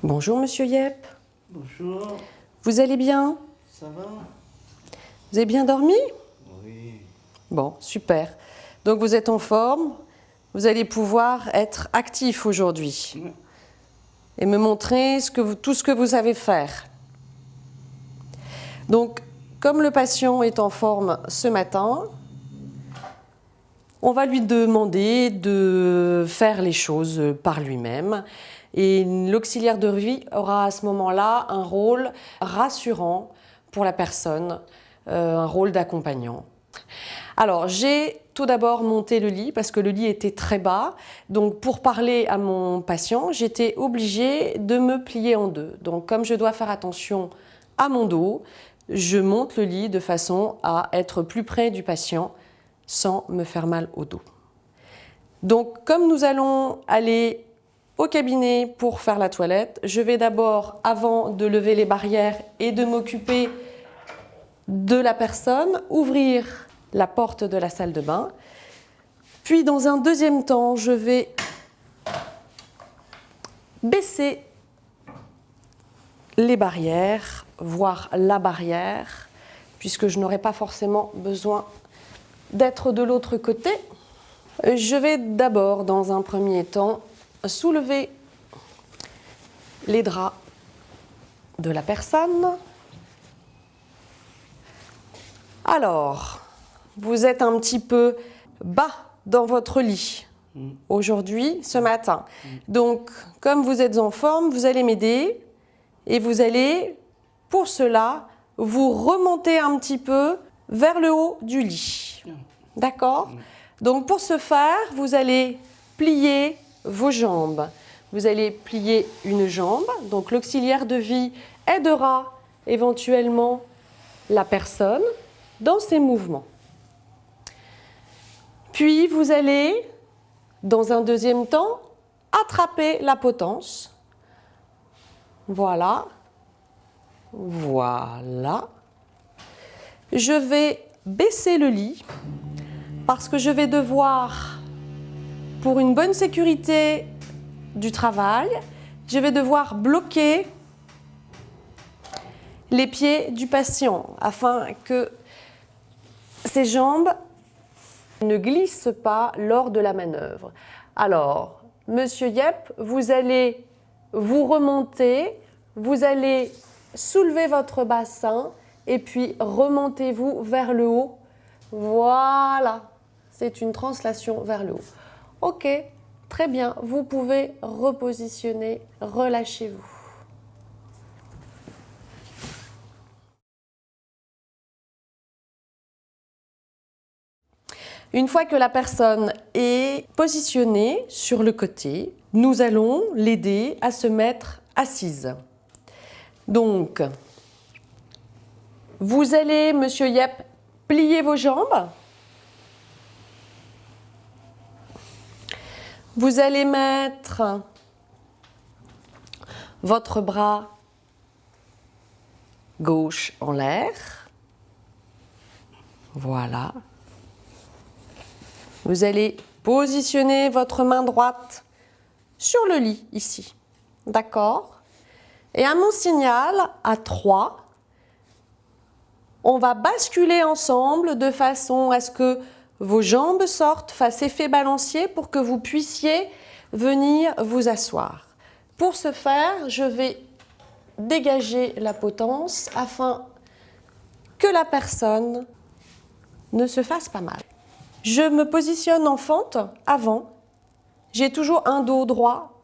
Bonjour Monsieur Yep. Bonjour. Vous allez bien? Ça va? Vous avez bien dormi? Oui. Bon, super. Donc vous êtes en forme, vous allez pouvoir être actif aujourd'hui et me montrer tout ce que vous savez faire. Donc, comme le patient est en forme ce matin, on va lui demander de faire les choses par lui-même. Et l'auxiliaire de vie aura à ce moment-là un rôle rassurant pour la personne, un rôle d'accompagnant. Alors, j'ai tout d'abord monté le lit parce que le lit était très bas. Donc, pour parler à mon patient, j'étais obligée de me plier en deux. Donc, comme je dois faire attention à mon dos, je monte le lit de façon à être plus près du patient sans me faire mal au dos. Donc, comme nous allons aller au cabinet pour faire la toilette, je vais d'abord, avant de lever les barrières et de m'occuper de la personne, ouvrir la porte de la salle de bain. Puis, dans un deuxième temps, je vais baisser les barrières, voire la barrière, puisque je n'aurai pas forcément besoin d'être de l'autre côté. Je vais d'abord, dans un premier temps, soulever les draps de la personne. Alors, vous êtes un petit peu bas dans votre lit aujourd'hui, ce matin. Donc, comme vous êtes en forme, vous allez m'aider et vous allez, pour cela, vous remonter un petit peu vers le haut du lit. D'accord ? Donc, pour ce faire, vous allez plier vos jambes. Vous allez plier une jambe. Donc, l'auxiliaire de vie aidera éventuellement la personne dans ses mouvements. Puis, vous allez, dans un deuxième temps, attraper la potence. Voilà. Voilà. Je vais baisser le lit parce que je vais devoir, pour une bonne sécurité du travail, je vais devoir bloquer les pieds du patient afin que ses jambes ne glissent pas lors de la manœuvre. Alors, Monsieur Yep, vous allez vous remonter, vous allez soulever votre bassin et puis remontez-vous vers le haut. Voilà, c'est une translation vers le haut. Ok, très bien, vous pouvez repositionner, relâchez-vous. Une fois que la personne est positionnée sur le côté, nous allons l'aider à se mettre assise. Donc, vous allez, Monsieur Yep, plier vos jambes. Vous allez mettre votre bras gauche en l'air. Voilà. Vous allez positionner votre main droite sur le lit, ici. D'accord? Et à mon signal, à 3, on va basculer ensemble de façon à ce que vos jambes sortent, fassent effet balancier pour que vous puissiez venir vous asseoir. Pour ce faire, je vais dégager la potence afin que la personne ne se fasse pas mal. Je me positionne en fente avant. J'ai toujours un dos droit,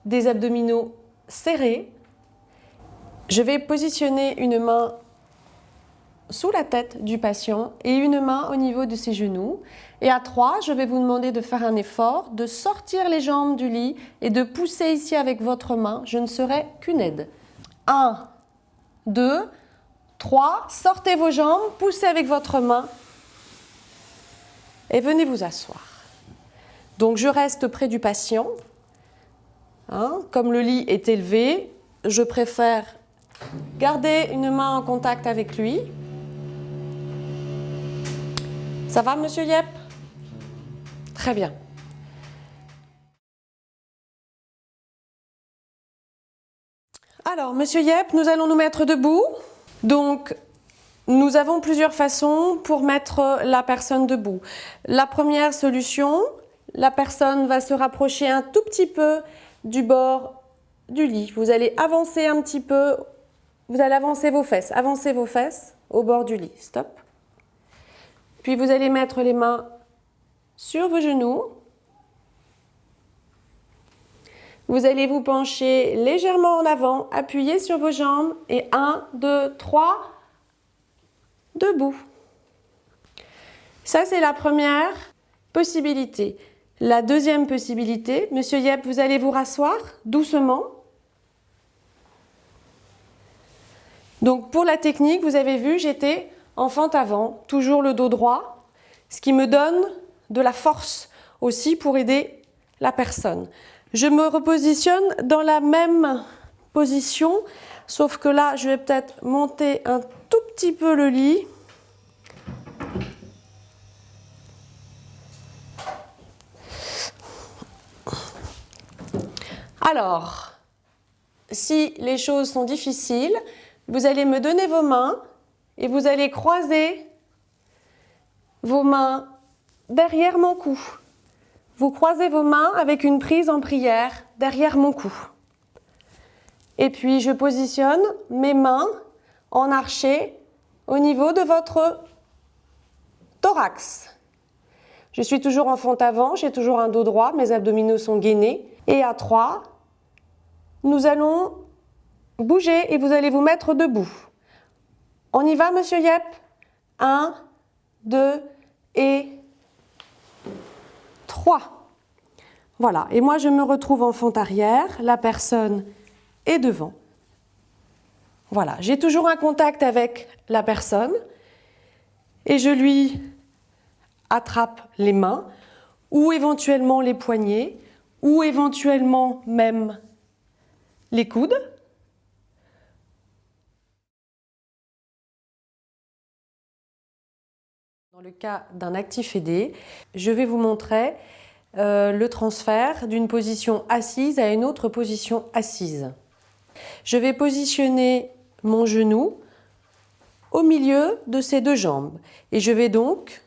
des abdominaux serrés. Je vais positionner une main sous la tête du patient et une main au niveau de ses genoux. Et à 3, je vais vous demander de faire un effort, de sortir les jambes du lit et de pousser ici avec votre main. Je ne serai qu'une aide. 1, 2, 3, sortez vos jambes, poussez avec votre main et venez vous asseoir. Donc je reste près du patient. Comme le lit est élevé, je préfère garder une main en contact avec lui. Ça va, Monsieur Yep? Très bien. Alors, Monsieur Yep, nous allons nous mettre debout. Donc, nous avons plusieurs façons pour mettre la personne debout. La première solution, la personne va se rapprocher un tout petit peu du bord du lit. Vous allez avancer un petit peu, vous allez avancer vos fesses au bord du lit. Stop. Puis vous allez mettre les mains sur vos genoux. Vous allez vous pencher légèrement en avant, appuyer sur vos jambes et 1, 2, 3, debout. Ça, c'est la première possibilité. La deuxième possibilité, Monsieur Yep, vous allez vous rasseoir doucement. Donc pour la technique, vous avez vu, j'étais en fente avant, toujours le dos droit, ce qui me donne de la force aussi pour aider la personne. Je me repositionne dans la même position, sauf que là, je vais peut-être monter un tout petit peu le lit. Alors, si les choses sont difficiles, vous allez me donner vos mains et vous allez croiser vos mains derrière mon cou. Vous croisez vos mains avec une prise en prière derrière mon cou. Et puis je positionne mes mains en archet au niveau de votre thorax. Je suis toujours en fente avant, j'ai toujours un dos droit, mes abdominaux sont gainés. Et à 3, nous allons bouger et vous allez vous mettre debout. On y va, Monsieur Yep? 1, 2 et 3. Voilà, et moi je me retrouve en fente arrière, la personne est devant. Voilà, j'ai toujours un contact avec la personne et je lui attrape les mains ou éventuellement les poignets ou éventuellement même les coudes. Dans le cas d'un actif aidé, je vais vous montrer le transfert d'une position assise à une autre position assise. Je vais positionner mon genou au milieu de ces deux jambes et je vais donc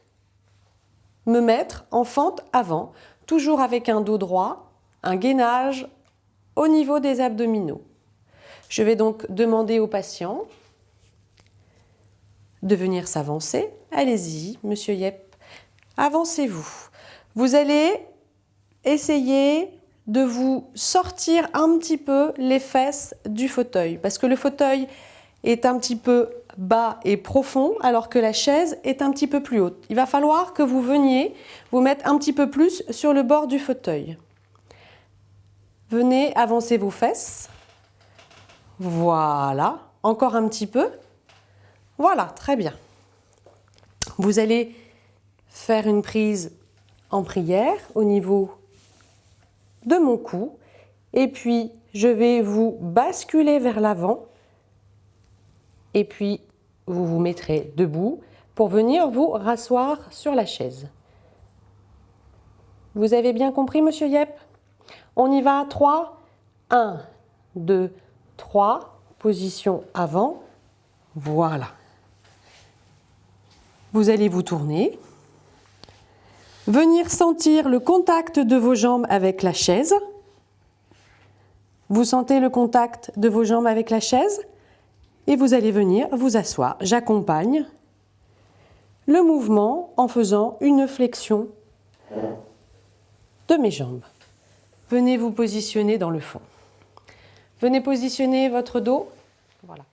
me mettre en fente avant, toujours avec un dos droit, un gainage au niveau des abdominaux. Je vais donc demander au patient de venir s'avancer. Allez-y, Monsieur Yep, avancez-vous. Vous allez essayer de vous sortir un petit peu les fesses du fauteuil, parce que le fauteuil est un petit peu bas et profond, alors que la chaise est un petit peu plus haute. Il va falloir que vous veniez vous mettre un petit peu plus sur le bord du fauteuil. Venez avancer vos fesses. Voilà, encore un petit peu. Voilà, très bien. Vous allez faire une prise en prière au niveau de mon cou et puis je vais vous basculer vers l'avant et puis vous vous mettrez debout pour venir vous rasseoir sur la chaise. Vous avez bien compris, Monsieur Yep? On y va à 3. 1, 2, 3. Position avant. Voilà. Vous allez vous tourner. Venir sentir le contact de vos jambes avec la chaise. Vous sentez le contact de vos jambes avec la chaise et vous allez venir vous asseoir. J'accompagne le mouvement en faisant une flexion de mes jambes. Venez vous positionner dans le fond. Venez positionner votre dos. Voilà.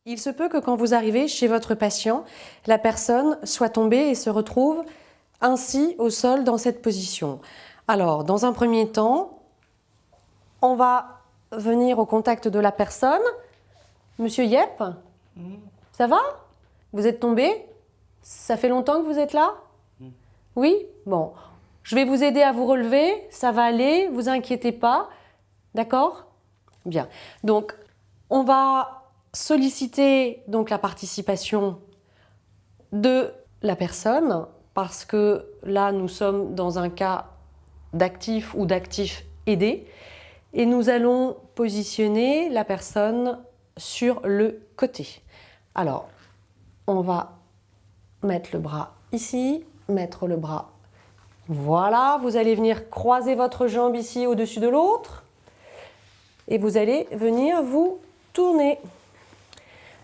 Il se peut que quand vous arrivez chez votre patient, la personne soit tombée et se retrouve ainsi au sol dans cette position. Alors, dans un premier temps, on va venir au contact de la personne. Monsieur Yep, ça va? Vous êtes tombé? Ça fait longtemps que vous êtes là? Oui? Bon. Je vais vous aider à vous relever, ça va aller, vous inquiétez pas. D'accord? Bien. Donc, on va solliciter donc la participation de la personne parce que là, nous sommes dans un cas d'actif ou d'actif aider. Et nous allons positionner la personne sur le côté. Alors, on va mettre le bras ici, mettre le bras. Voilà, vous allez venir croiser votre jambe ici au-dessus de l'autre. Et vous allez venir vous tourner.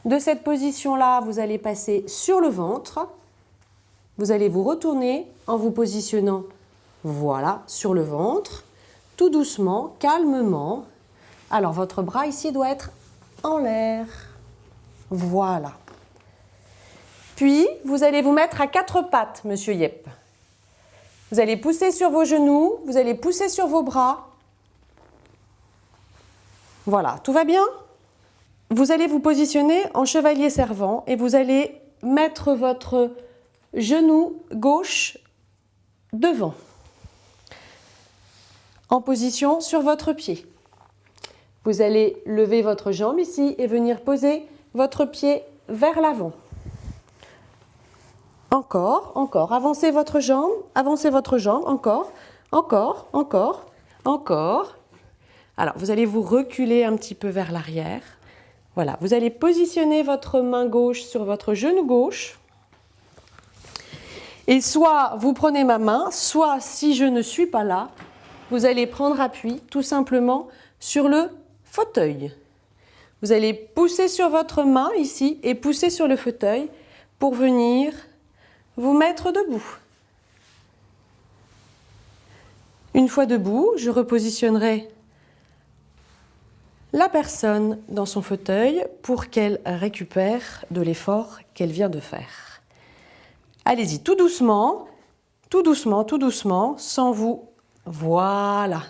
De cette position-là, vous allez passer sur le ventre. Vous allez vous retourner en vous positionnant, voilà, sur le ventre. Tout doucement, calmement. Alors, votre bras ici doit être en l'air. Voilà. Puis, vous allez vous mettre à quatre pattes, Monsieur Yep. Vous allez pousser sur vos genoux, vous allez pousser sur vos bras. Voilà, tout va bien? Vous allez vous positionner en chevalier servant et vous allez mettre votre genou gauche devant, en position sur votre pied. Vous allez lever votre jambe ici et venir poser votre pied vers l'avant. Encore, encore. Avancez votre jambe, encore, encore, encore, encore. Alors, vous allez vous reculer un petit peu vers l'arrière. Voilà, vous allez positionner votre main gauche sur votre genou gauche. Et soit vous prenez ma main, soit si je ne suis pas là, vous allez prendre appui tout simplement sur le fauteuil. Vous allez pousser sur votre main ici et pousser sur le fauteuil pour venir vous mettre debout. Une fois debout, je repositionnerai la personne dans son fauteuil pour qu'elle récupère de l'effort qu'elle vient de faire. Allez-y, tout doucement, tout doucement, tout doucement, sans vous. Voilà.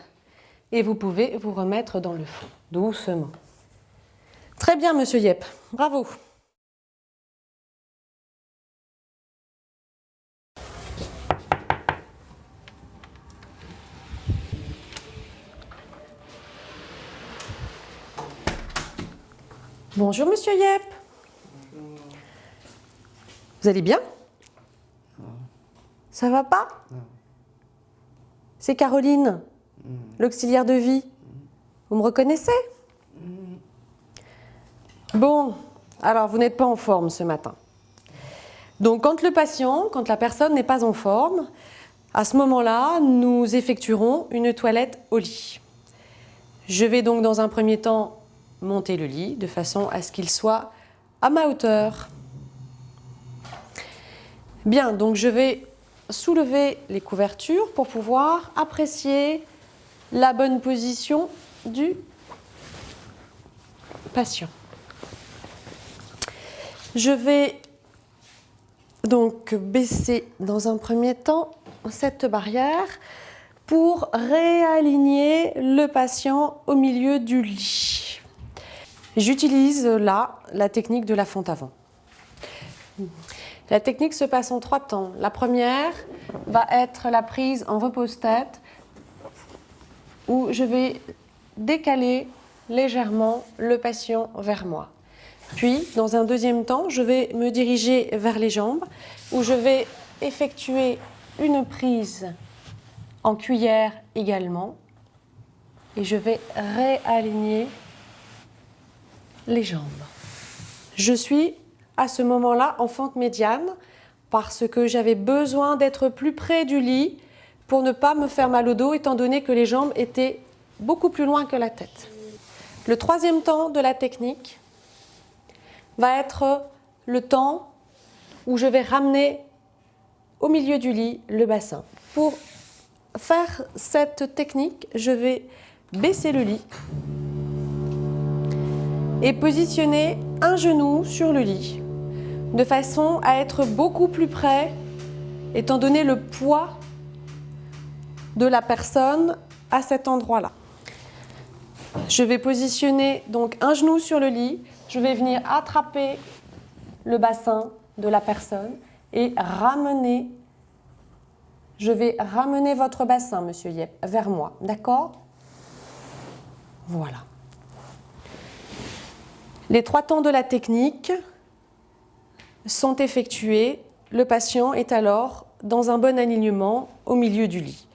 Et vous pouvez vous remettre dans le fond, doucement. Très bien, Monsieur Yep. Bravo. Bonjour, Monsieur Yep. Bonjour. Vous allez bien? Ça va pas? C'est Caroline, l'auxiliaire de vie. Vous me reconnaissez? Bon, alors vous n'êtes pas en forme ce matin. Donc quand la personne n'est pas en forme, à ce moment-là, nous effectuerons une toilette au lit. Je vais donc dans un premier temps monter le lit de façon à ce qu'il soit à ma hauteur. Bien, donc je vais soulever les couvertures pour pouvoir apprécier la bonne position du patient. Je vais donc baisser dans un premier temps cette barrière pour réaligner le patient au milieu du lit. J'utilise là la technique de la fente à vent. La technique se passe en 3 temps. La première va être la prise en repose-tête où je vais décaler légèrement le patient vers moi. Puis, dans un deuxième temps, je vais me diriger vers les jambes où je vais effectuer une prise en cuillère également et je vais réaligner les jambes. Je suis à ce moment-là en fente médiane parce que j'avais besoin d'être plus près du lit pour ne pas me faire mal au dos étant donné que les jambes étaient beaucoup plus loin que la tête. Le troisième temps de la technique va être le temps où je vais ramener au milieu du lit le bassin. Pour faire cette technique, je vais baisser le lit et positionner un genou sur le lit de façon à être beaucoup plus près étant donné le poids de la personne à cet endroit-là. Je vais positionner donc un genou sur le lit, je vais venir attraper le bassin de la personne et ramener. Je vais ramener votre bassin, Monsieur Yep, vers moi, d'accord? Voilà. Les 3 temps de la technique sont effectués. Le patient est alors dans un bon alignement au milieu du lit.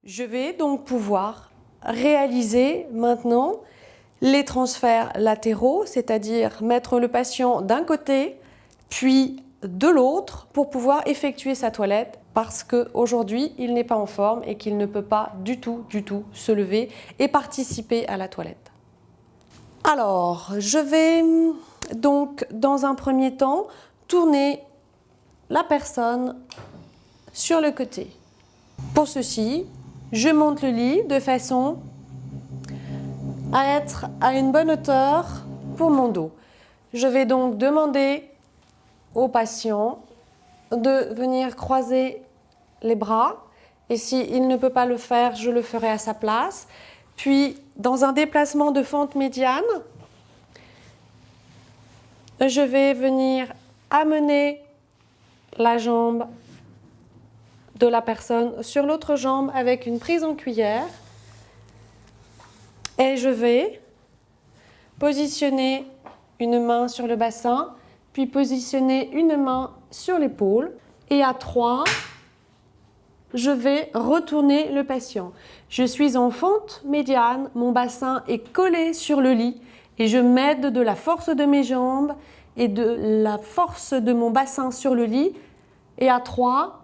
Je vais donc pouvoir réaliser maintenant les transferts latéraux, c'est-à-dire mettre le patient d'un côté, puis de l'autre pour pouvoir effectuer sa toilette parce qu'aujourd'hui, il n'est pas en forme et qu'il ne peut pas du tout se lever et participer à la toilette. Alors, je vais donc, dans un premier temps, tourner la personne sur le côté. Pour ceci, je monte le lit de façon à être à une bonne hauteur pour mon dos. Je vais donc demander au patient de venir croiser les bras et s'il ne peut pas le faire, je le ferai à sa place. Puis, dans un déplacement de fente médiane, je vais venir amener la jambe de la personne sur l'autre jambe avec une prise en cuillère et je vais positionner une main sur le bassin, puis positionner une main sur l'épaule et à 3, je vais retourner le patient. Je suis en fente médiane, mon bassin est collé sur le lit et je m'aide de la force de mes jambes et de la force de mon bassin sur le lit et à 3,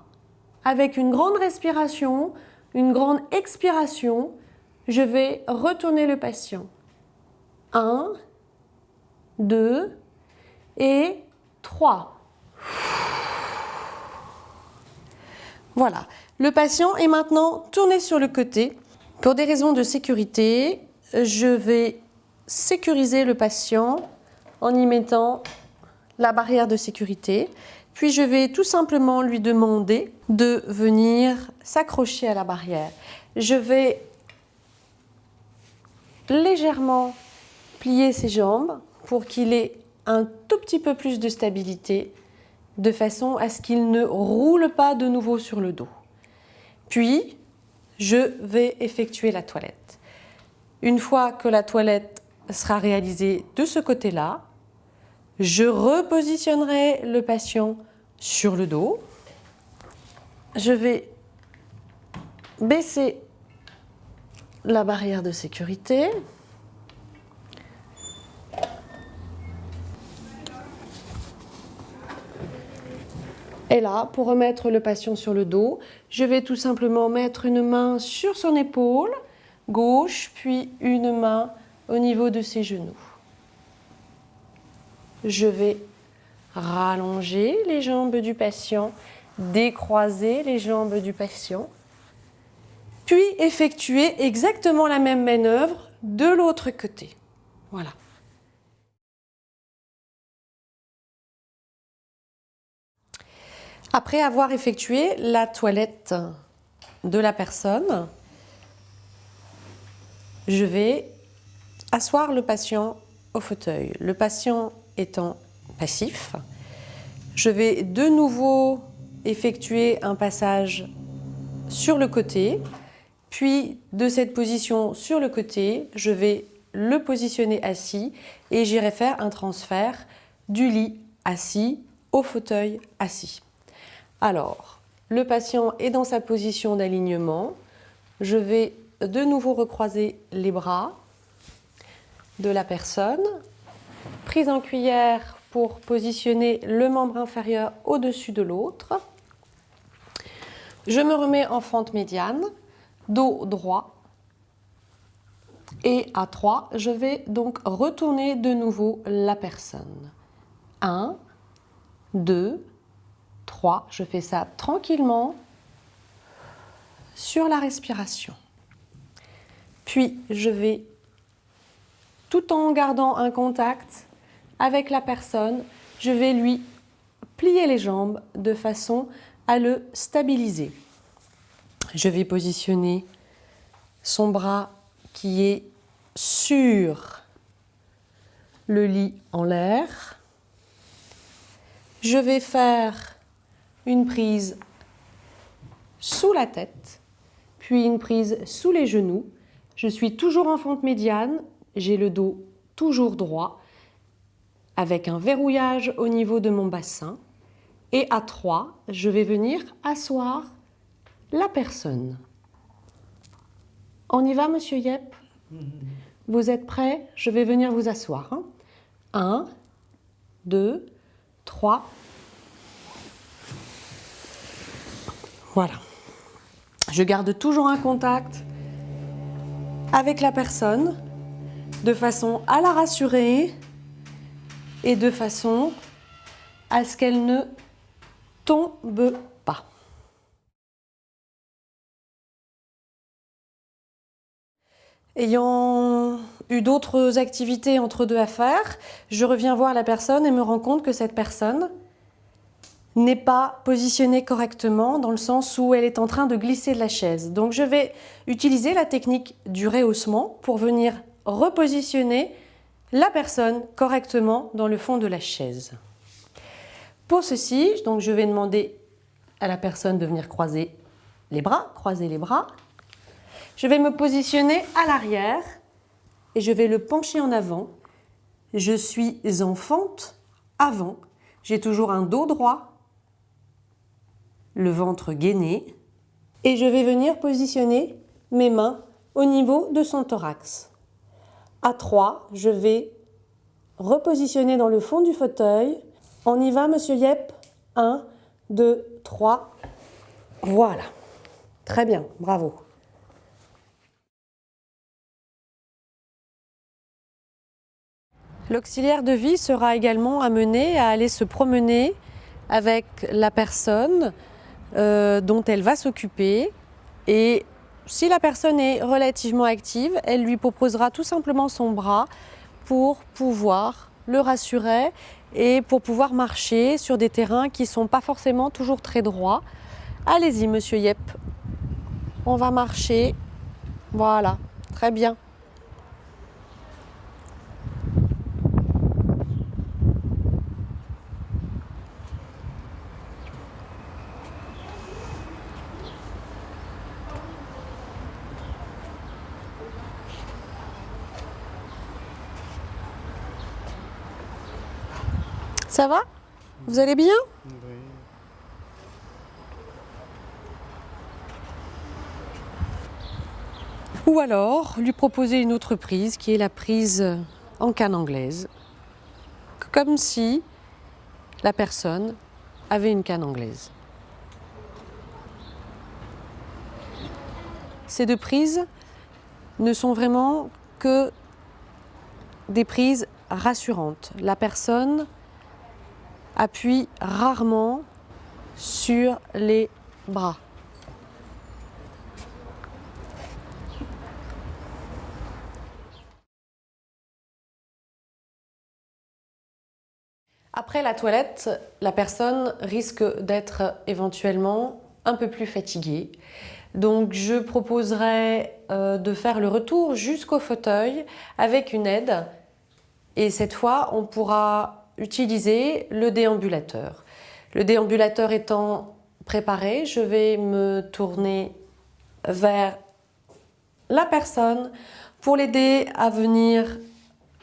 avec une grande respiration, une grande expiration, je vais retourner le patient. 1, 2 et 3. Voilà, le patient est maintenant tourné sur le côté. Pour des raisons de sécurité, je vais sécuriser le patient en y mettant la barrière de sécurité. Puis je vais tout simplement lui demander de venir s'accrocher à la barrière. Je vais légèrement plier ses jambes pour qu'il ait un tout petit peu plus de stabilité, de façon à ce qu'il ne roule pas de nouveau sur le dos. Puis, je vais effectuer la toilette. Une fois que la toilette sera réalisée de ce côté-là, je repositionnerai le patient sur le dos. Je vais baisser la barrière de sécurité. Et là, pour remettre le patient sur le dos, je vais tout simplement mettre une main sur son épaule gauche, puis une main au niveau de ses genoux. Je vais rallonger les jambes du patient, décroiser les jambes du patient, puis effectuer exactement la même manœuvre de l'autre côté. Voilà. Après avoir effectué la toilette de la personne, je vais asseoir le patient au fauteuil. Le patient étant passif, je vais de nouveau effectuer un passage sur le côté, puis de cette position sur le côté, je vais le positionner assis et j'irai faire un transfert du lit assis au fauteuil assis. Alors, le patient est dans sa position d'alignement, je vais de nouveau recroiser les bras de la personne, prise en cuillère pour positionner le membre inférieur au-dessus de l'autre. Je me remets en fente médiane, dos droit. Et à 3, je vais donc retourner de nouveau la personne. 1, 2, 3. Je fais ça tranquillement sur la respiration. Puis je vais, tout en gardant un contact avec la personne, je vais lui plier les jambes de façon à le stabiliser. Je vais positionner son bras qui est sur le lit en l'air. Je vais faire une prise sous la tête, puis une prise sous les genoux. Je suis toujours en fente médiane, j'ai le dos toujours droit, avec un verrouillage au niveau de mon bassin. Et à 3, je vais venir asseoir la personne. On y va, monsieur Yep? Vous êtes prêts? Je vais venir vous asseoir. 1, 2, 3. Voilà. Je garde toujours un contact avec la personne de façon à la rassurer et de façon à ce qu'elle ne tombe pas. Ayant eu d'autres activités entre deux à faire, je reviens voir la personne et me rends compte que cette personne n'est pas positionnée correctement dans le sens où elle est en train de glisser de la chaise. Donc je vais utiliser la technique du rehaussement pour venir repositionner la personne correctement dans le fond de la chaise. Pour ceci, donc je vais demander à la personne de venir croiser les bras. Je vais me positionner à l'arrière et je vais le pencher en avant. Je suis en fente avant. J'ai toujours un dos droit, le ventre gainé. Et je vais venir positionner mes mains au niveau de son thorax. À 3, je vais repositionner dans le fond du fauteuil. On y va, monsieur Yep? 1, 2, 3. Voilà. Très bien, bravo. L'auxiliaire de vie sera également amené à aller se promener avec la personne dont elle va s'occuper. Et si la personne est relativement active, elle lui proposera tout simplement son bras pour pouvoir le rassurer et pour pouvoir marcher sur des terrains qui ne sont pas forcément toujours très droits. Allez-y, monsieur Yep. On va marcher. Voilà, très bien. Ça va? Vous allez bien? Oui. Ou alors lui proposer une autre prise qui est la prise en canne anglaise. Comme si la personne avait une canne anglaise. Ces deux prises ne sont vraiment que des prises rassurantes. La personne appuie rarement sur les bras. Après la toilette, la personne risque d'être éventuellement un peu plus fatiguée. Donc je proposerais de faire le retour jusqu'au fauteuil avec une aide. Et cette fois, on pourra utiliser le déambulateur. Le déambulateur étant préparé, je vais me tourner vers la personne pour l'aider à venir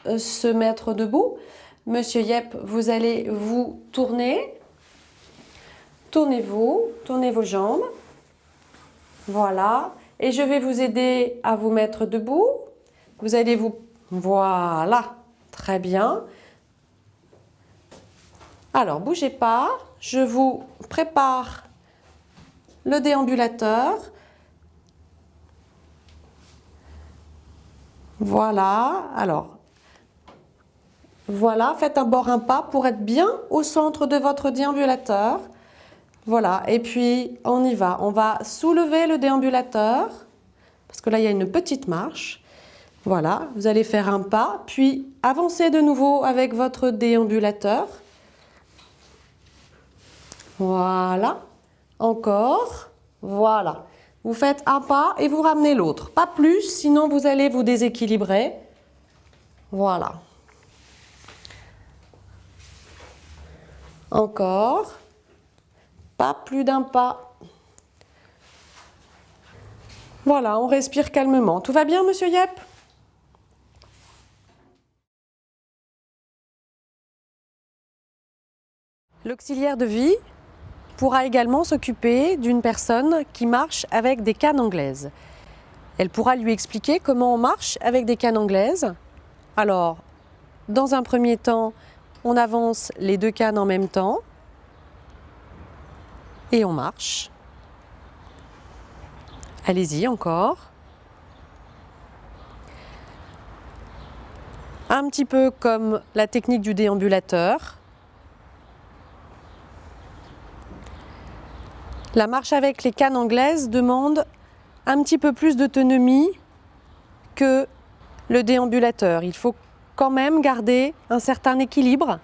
se mettre debout. Monsieur Yep, vous allez vous tourner. Tournez-vous, tournez vos jambes. Voilà. Et je vais vous aider à vous mettre debout. Vous allez vous... Voilà. Très bien. Alors, bougez pas. Je vous prépare le déambulateur. Voilà. Alors, voilà. Faites un bord un pas pour être bien au centre de votre déambulateur. Voilà. Et puis, on y va. On va soulever le déambulateur. Parce que là, il y a une petite marche. Voilà. Vous allez faire un pas. Puis, avancez de nouveau avec votre déambulateur. Voilà. Encore. Voilà. Vous faites un pas et vous ramenez l'autre. Pas plus, sinon vous allez vous déséquilibrer. Voilà. Encore. Pas plus d'un pas. Voilà, on respire calmement. Tout va bien, monsieur Yep? L'auxiliaire de vie pourra également s'occuper d'une personne qui marche avec des cannes anglaises. Elle pourra lui expliquer comment on marche avec des cannes anglaises. Alors, dans un premier temps, on avance les 2 cannes en même temps et on marche. Allez-y encore. Un petit peu comme la technique du déambulateur. La marche avec les cannes anglaises demande un petit peu plus d'autonomie que le déambulateur. Il faut quand même garder un certain équilibre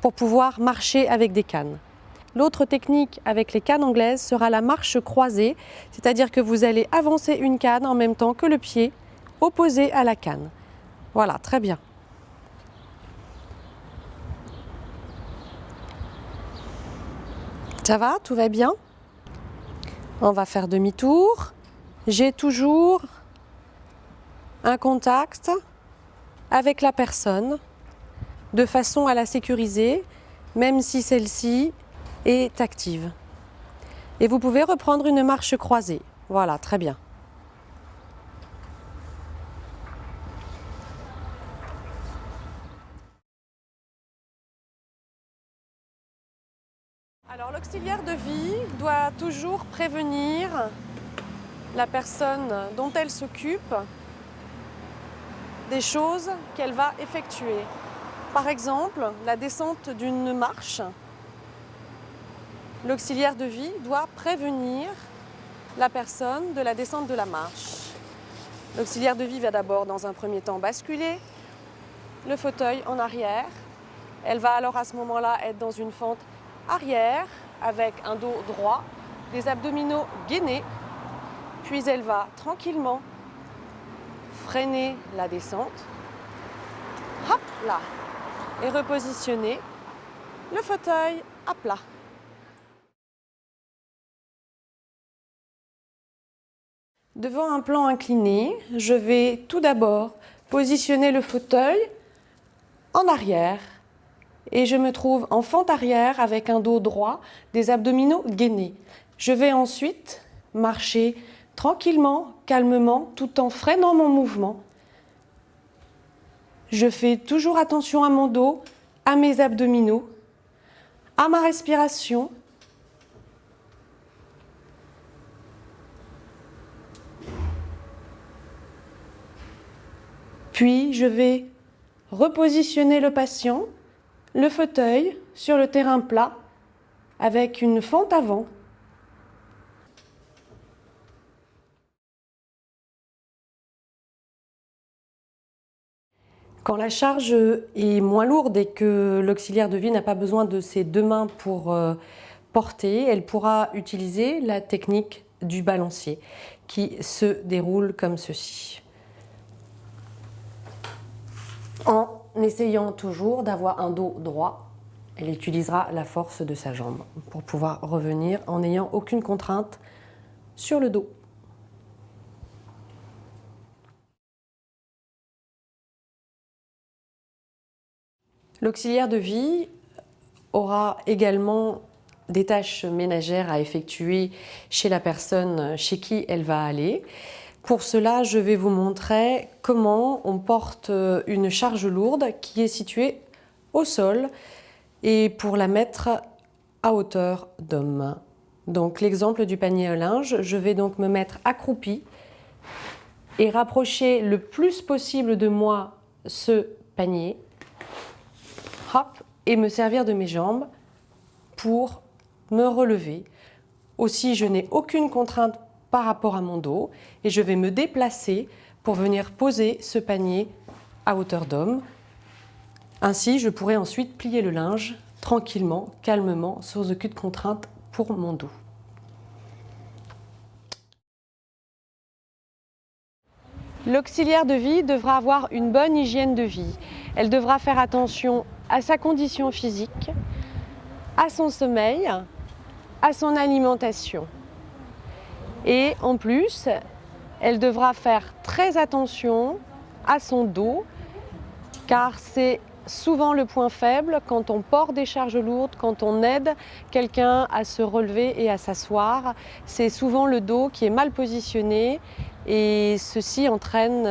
pour pouvoir marcher avec des cannes. L'autre technique avec les cannes anglaises sera la marche croisée, c'est-à-dire que vous allez avancer une canne en même temps que le pied opposé à la canne. Voilà, très bien. Ça va? Tout va bien? On va faire demi-tour. J'ai toujours un contact avec la personne de façon à la sécuriser, même si celle-ci est active. Et vous pouvez reprendre une marche croisée. Voilà, très bien. Alors l'auxiliaire de vie doit toujours prévenir la personne dont elle s'occupe des choses qu'elle va effectuer. Par exemple, la descente d'une marche. L'auxiliaire de vie doit prévenir la personne de la descente de la marche. L'auxiliaire de vie va d'abord, dans un premier temps, basculer le fauteuil en arrière. Elle va alors à ce moment-là être dans une fente arrière avec un dos droit, des abdominaux gainés. Puis elle va tranquillement freiner la descente. Hop là. Et repositionner le fauteuil à plat. Devant un plan incliné, je vais tout d'abord positionner le fauteuil en arrière et je me trouve en fente arrière avec un dos droit, des abdominaux gainés. Je vais ensuite marcher tranquillement, calmement, tout en freinant mon mouvement. Je fais toujours attention à mon dos, à mes abdominaux, à ma respiration. Puis je vais repositionner le patient, le fauteuil sur le terrain plat avec une fente avant. Quand la charge est moins lourde et que l'auxiliaire de vie n'a pas besoin de ses 2 mains pour porter, elle pourra utiliser la technique du balancier qui se déroule comme ceci. En essayant toujours d'avoir un dos droit, elle utilisera la force de sa jambe pour pouvoir revenir en n'ayant aucune contrainte sur le dos. L'auxiliaire de vie aura également des tâches ménagères à effectuer chez la personne chez qui elle va aller. Pour cela, je vais vous montrer comment on porte une charge lourde qui est située au sol et pour la mettre à hauteur d'homme. Donc l'exemple du panier à linge, je vais donc me mettre accroupie et rapprocher le plus possible de moi ce panier. Hop, et me servir de mes jambes pour me relever. Aussi, je n'ai aucune contrainte par rapport à mon dos et je vais me déplacer pour venir poser ce panier à hauteur d'homme. Ainsi, je pourrai ensuite plier le linge tranquillement, calmement, sans aucune contrainte pour mon dos. L'auxiliaire de vie devra avoir une bonne hygiène de vie. Elle devra faire attention à sa condition physique, à son sommeil, à son alimentation. Et en plus, elle devra faire très attention à son dos, car c'est souvent le point faible quand on porte des charges lourdes, quand on aide quelqu'un à se relever et à s'asseoir. C'est souvent le dos qui est mal positionné et ceci entraîne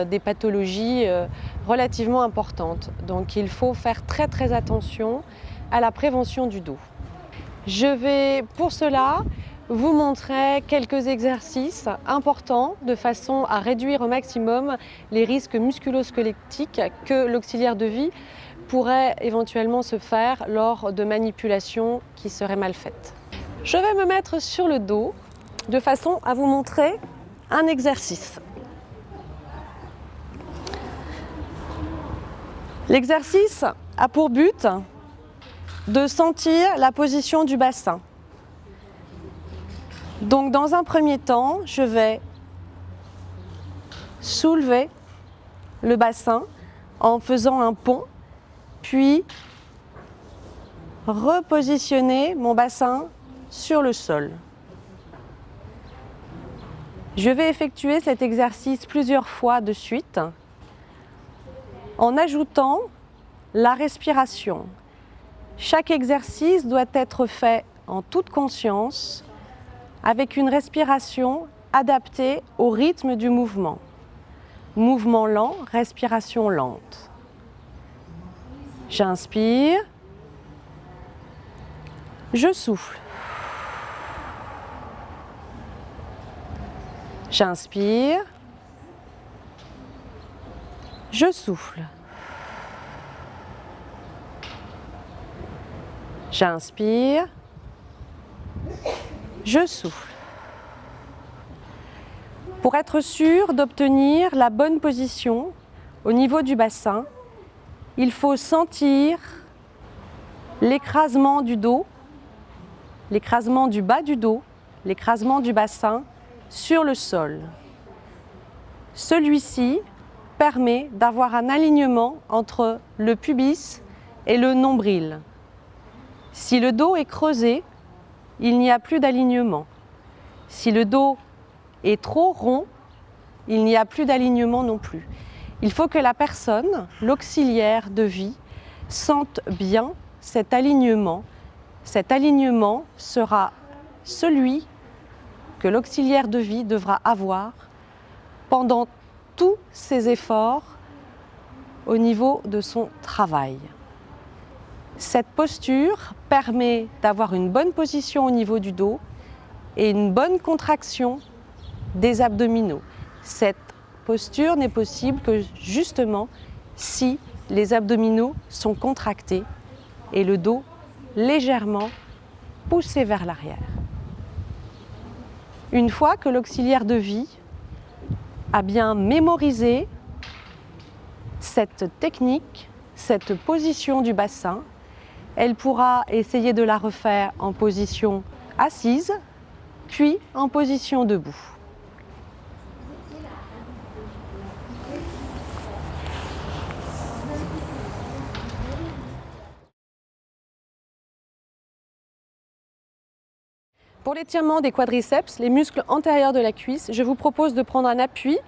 des pathologies relativement importantes. Donc il faut faire très très attention à la prévention du dos. Je vais pour cela vous montrer quelques exercices importants de façon à réduire au maximum les risques musculo-squelettiques que l'auxiliaire de vie pourrait éventuellement se faire lors de manipulations qui seraient mal faites. Je vais me mettre sur le dos de façon à vous montrer un exercice. L'exercice a pour but de sentir la position du bassin. Donc dans un premier temps, je vais soulever le bassin en faisant un pont, puis repositionner mon bassin sur le sol. Je vais effectuer cet exercice plusieurs fois de suite en ajoutant la respiration. Chaque exercice doit être fait en toute conscience, avec une respiration adaptée au rythme du mouvement. Mouvement lent, respiration lente. J'inspire, je souffle. J'inspire, je souffle. J'inspire, je souffle. Pour être sûr d'obtenir la bonne position au niveau du bassin, il faut sentir l'écrasement du dos, l'écrasement du bas du dos, l'écrasement du bassin sur le sol. Celui-ci permet d'avoir un alignement entre le pubis et le nombril. Si le dos est creusé, il n'y a plus d'alignement. Si le dos est trop rond, il n'y a plus d'alignement non plus. Il faut que la personne, l'auxiliaire de vie, sente bien cet alignement. Cet alignement sera celui que l'auxiliaire de vie devra avoir pendant tous ses efforts au niveau de son travail. Cette posture permet d'avoir une bonne position au niveau du dos et une bonne contraction des abdominaux. Cette posture n'est possible que justement si les abdominaux sont contractés et le dos légèrement poussé vers l'arrière. Une fois que l'auxiliaire de vie a bien mémorisé cette technique, cette position du bassin, elle pourra essayer de la refaire en position assise, puis en position debout. Pour l'étirement des quadriceps, les muscles antérieurs de la cuisse, je vous propose de prendre un appui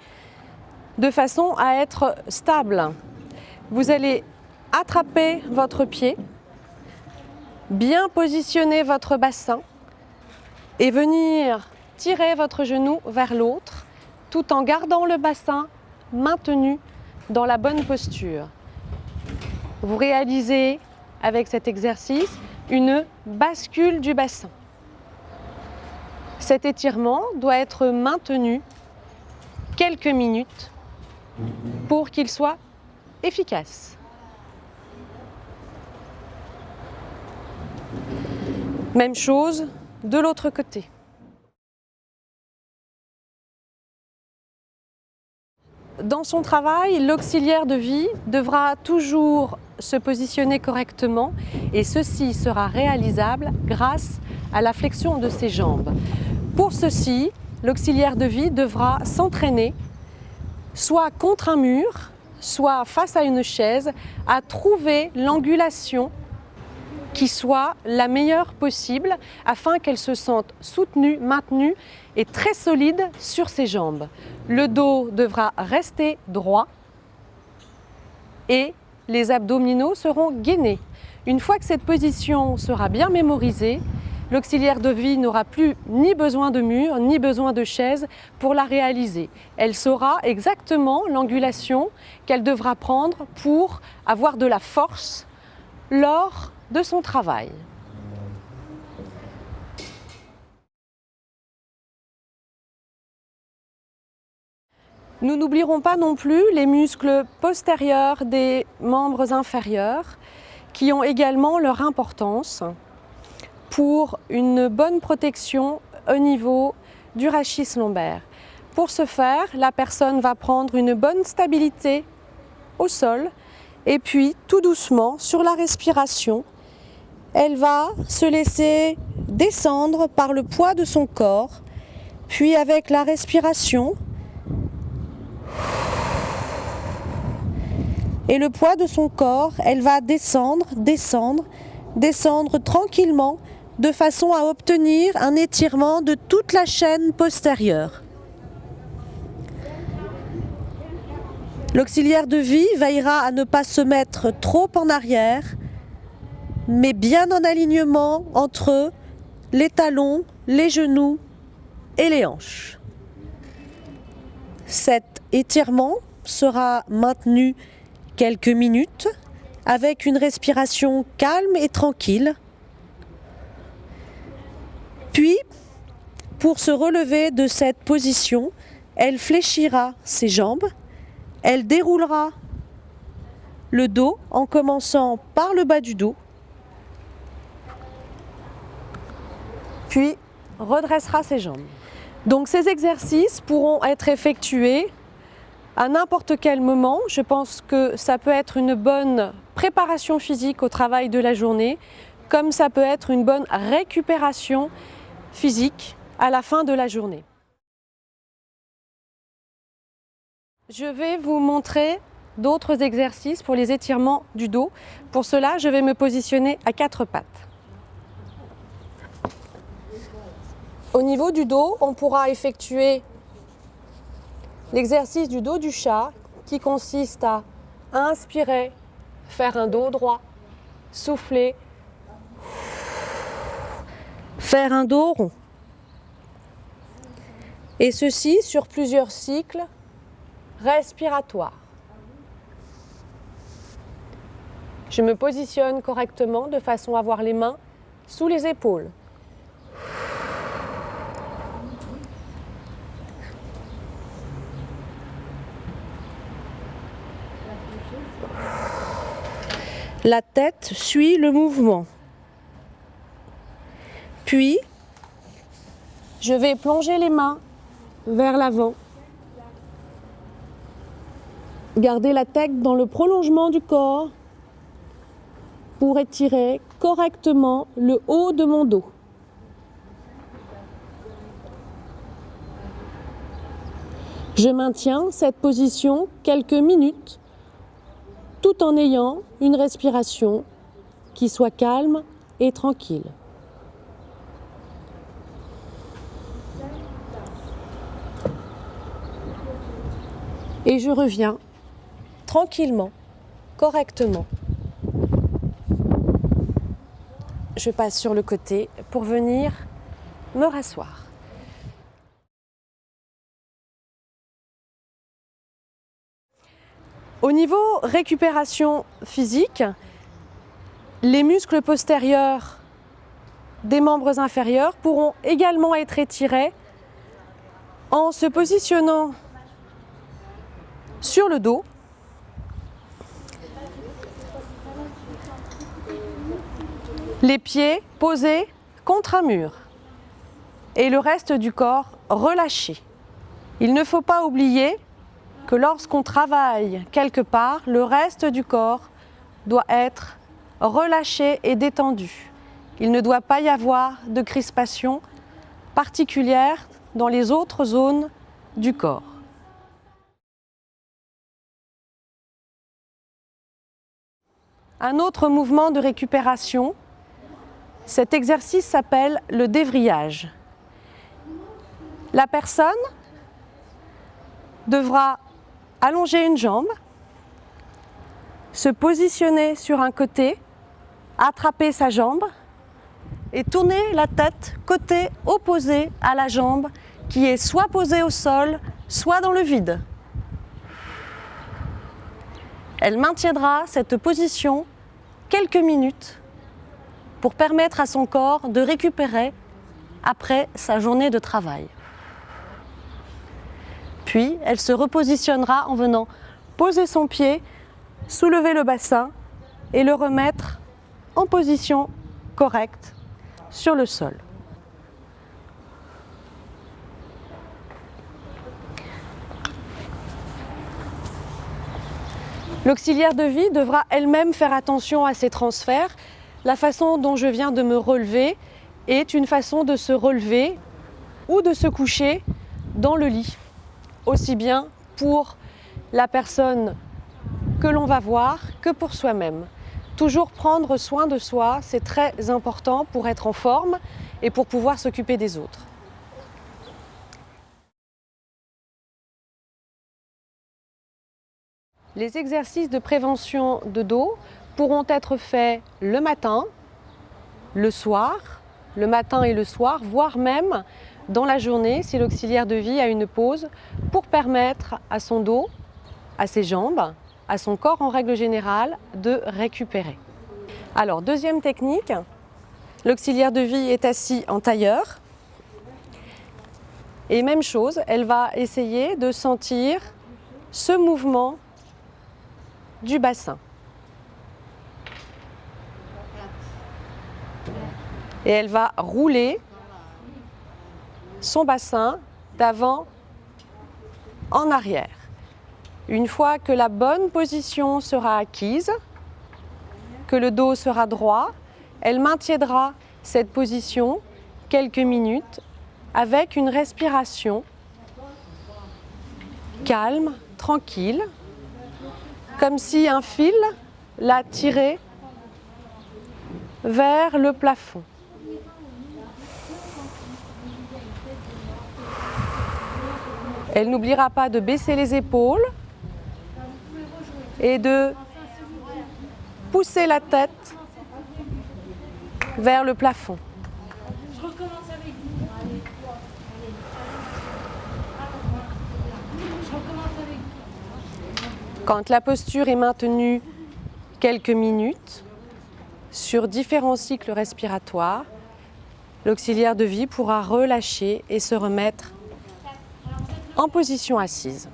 de façon à être stable. Vous allez attraper votre pied, bien positionner votre bassin et venir tirer votre genou vers l'autre tout en gardant le bassin maintenu dans la bonne posture. Vous réalisez avec cet exercice une bascule du bassin. Cet étirement doit être maintenu quelques minutes pour qu'il soit efficace. Même chose de l'autre côté. Dans son travail, l'auxiliaire de vie devra toujours se positionner correctement et ceci sera réalisable grâce à la flexion de ses jambes. Pour ceci, l'auxiliaire de vie devra s'entraîner soit contre un mur, soit face à une chaise, à trouver l'angulation qui soit la meilleure possible afin qu'elle se sente soutenue, maintenue et très solide sur ses jambes. Le dos devra rester droit et les abdominaux seront gainés. Une fois que cette position sera bien mémorisée, l'auxiliaire de vie n'aura plus ni besoin de mur, ni besoin de chaise pour la réaliser. Elle saura exactement l'angulation qu'elle devra prendre pour avoir de la force lors de son travail. Nous n'oublierons pas non plus les muscles postérieurs des membres inférieurs qui ont également leur importance pour une bonne protection au niveau du rachis lombaire. Pour ce faire, la personne va prendre une bonne stabilité au sol et puis tout doucement sur la respiration, elle va se laisser descendre par le poids de son corps, puis avec la respiration et le poids de son corps, elle va descendre, descendre, descendre tranquillement de façon à obtenir un étirement de toute la chaîne postérieure. L'auxiliaire de vie veillera à ne pas se mettre trop en arrière, mais bien en alignement entre les talons, les genoux et les hanches. Cet étirement sera maintenu quelques minutes avec une respiration calme et tranquille. Puis, pour se relever de cette position, elle fléchira ses jambes, elle déroulera le dos en commençant par le bas du dos, puis redressera ses jambes. Donc ces exercices pourront être effectués à n'importe quel moment. Je pense que ça peut être une bonne préparation physique au travail de la journée, comme ça peut être une bonne récupération physique à la fin de la journée. Je vais vous montrer d'autres exercices pour les étirements du dos. Pour cela, je vais me positionner à 4 pattes. Au niveau du dos, on pourra effectuer l'exercice du dos du chat qui consiste à inspirer, faire un dos droit, souffler, faire un dos rond. Et ceci sur plusieurs cycles respiratoires. Je me positionne correctement de façon à avoir les mains sous les épaules. La tête suit le mouvement. Puis, je vais plonger les mains vers l'avant. Garder la tête dans le prolongement du corps pour étirer correctement le haut de mon dos. Je maintiens cette position quelques minutes tout en ayant une respiration qui soit calme et tranquille. Et je reviens tranquillement, correctement. Je passe sur le côté pour venir me rasseoir. Au niveau récupération physique, les muscles postérieurs des membres inférieurs pourront également être étirés en se positionnant sur le dos, les pieds posés contre un mur et le reste du corps relâché. Il ne faut pas oublier que lorsqu'on travaille quelque part, le reste du corps doit être relâché et détendu. Il ne doit pas y avoir de crispation particulière dans les autres zones du corps. Un autre mouvement de récupération, cet exercice s'appelle le dévrillage. La personne devra allonger une jambe, se positionner sur un côté, attraper sa jambe et tourner la tête côté opposé à la jambe qui est soit posée au sol, soit dans le vide. Elle maintiendra cette position quelques minutes pour permettre à son corps de récupérer après sa journée de travail. Puis, elle se repositionnera en venant poser son pied, soulever le bassin et le remettre en position correcte sur le sol. L'auxiliaire de vie devra elle-même faire attention à ses transferts. La façon dont je viens de me relever est une façon de se relever ou de se coucher dans le lit, aussi bien pour la personne que l'on va voir que pour soi-même. Toujours prendre soin de soi, c'est très important pour être en forme et pour pouvoir s'occuper des autres. Les exercices de prévention de dos pourront être faits le matin, le soir, le matin et le soir, voire même dans la journée si l'auxiliaire de vie a une pause pour permettre à son dos, à ses jambes, à son corps en règle générale de récupérer. Alors, deuxième technique, l'auxiliaire de vie est assis en tailleur et même chose, elle va essayer de sentir ce mouvement du bassin. Et elle va rouler son bassin d'avant en arrière. Une fois que la bonne position sera acquise, que le dos sera droit, elle maintiendra cette position quelques minutes avec une respiration calme, tranquille, comme si un fil la tirait vers le plafond. Elle n'oubliera pas de baisser les épaules et de pousser la tête vers le plafond. Quand la posture est maintenue quelques minutes sur différents cycles respiratoires, l'auxiliaire de vie pourra relâcher et se remettre en position assise.